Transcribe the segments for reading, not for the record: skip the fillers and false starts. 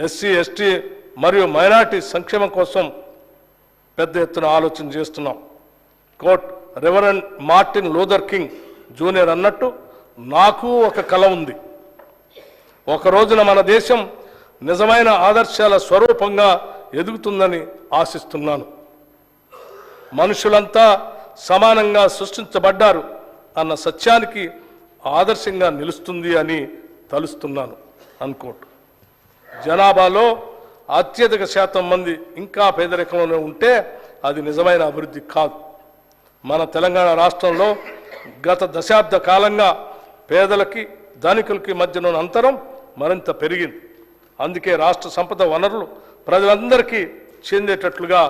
SC ST మరియు minority సంక్షేమం కోసం పెద్ద ఎత్తున ఆలోచన చేస్తున్నాం. Quote reverend Martin Luther King Junior అన్నట్టు నాకు ఒక కల ఉంది. ఒక రోజున మన దేశం నిజమైన ఆదర్శాల స్వరూపంగా ఎదుగుతుందని ఆశిస్తున్నాను. మనుషులంతా సమానంగా సృష్టించబడ్డారు అన్న సత్యానికి ఆదర్శంగా నిలుస్తుంది అని తలుస్తున్నాను. అన్కోట్. జనాభాలో అత్యధిక శాతం మంది ఇంకా పేదరికంలోనే ఉంటే అది నిజమైన అభివృద్ధి కాదు. మన తెలంగాణ రాష్ట్రంలో గత దశాబ్ద కాలంగా పేదలకి ధనికులకి మధ్యన అంతరం మరింత పెరిగింది. అందుకే రాష్ట్ర సంపద వనరులు ప్రజలందరికీ చెందేటట్లుగా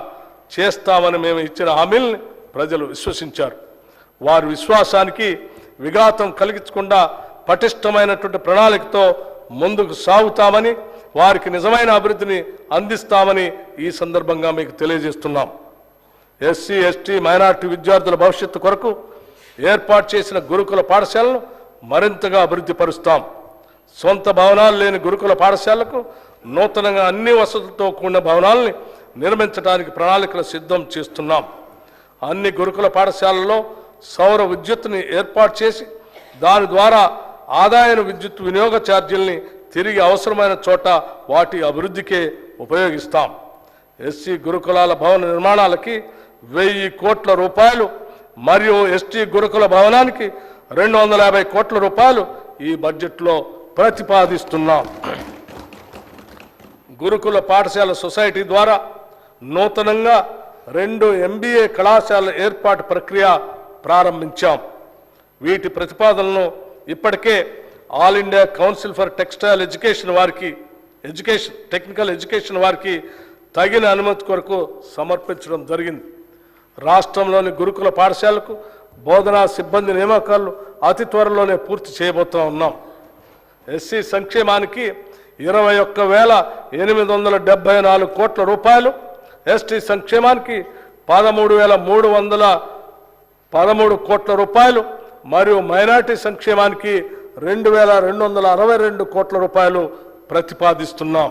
చేస్తామని మేము ఇచ్చిన హామీల్ని ప్రజలు విశ్వసించారు. వారి విశ్వాసానికి విఘాతం కలిగించకుండా పటిష్టమైనటువంటి ప్రణాళికతో ముందుకు సాగుతామని, వారికి నిజమైన అభివృద్ధిని అందిస్తామని ఈ సందర్భంగా మీకు తెలియజేస్తున్నాం. ఎస్సీ ఎస్టీ మైనార్టీ విద్యార్థుల భవిష్యత్తు కొరకు ఏర్పాటు చేసిన గురుకుల పాఠశాలను మరింతగా అభివృద్ధి పరుస్తాం. సొంత భవనాలు లేని గురుకుల పాఠశాలకు నూతనంగా అన్ని వసతులతో కూడిన భవనాలని నిర్మించడానికి ప్రణాళికలు సిద్ధం చేస్తున్నాం. అన్ని గురుకుల పాఠశాలల్లో సౌర విద్యుత్తుని ఏర్పాటు చేసి దాని ద్వారా ఆదాయ విద్యుత్ వినియోగ ఛార్జీల్ని తిరిగి అవసరమైన చోట వాటి అభివృద్ధికే ఉపయోగిస్తాం. ఎస్సీ గురుకులాల భవన నిర్మాణాలకి 1000 కోట్ల రూపాయలు మరియు ఎస్టీ గురుకుల భవనానికి 250 కోట్ల రూపాయలు ఈ బడ్జెట్లో ప్రతిపాదిస్తున్నాం. గురుకుల పాఠశాల సొసైటీ ద్వారా నూతనంగా 2 MBA కళాశాలల ఏర్పాటు ప్రక్రియ ప్రారంభించాం. వీటి ప్రతిపాదనలను ఇప్పటికే all India council for textile technical education వారికి తగిన అనుమతి కొరకు సమర్పించడం జరిగింది. రాష్ట్రంలోని గురుకుల పాఠశాలకు బోధనా సిబ్బంది నియామకాలు అతి త్వరలోనే పూర్తి చేయబోతూ ఉన్నాం. ఎస్సీ సంక్షేమానికి 21,874 కోట్ల రూపాయలు, ఎస్టీ సంక్షేమానికి 13,313 కోట్ల రూపాయలు మరియు మైనార్టీ సంక్షేమానికి 2,262 కోట్ల రూపాయలు ప్రతిపాదిస్తున్నాం.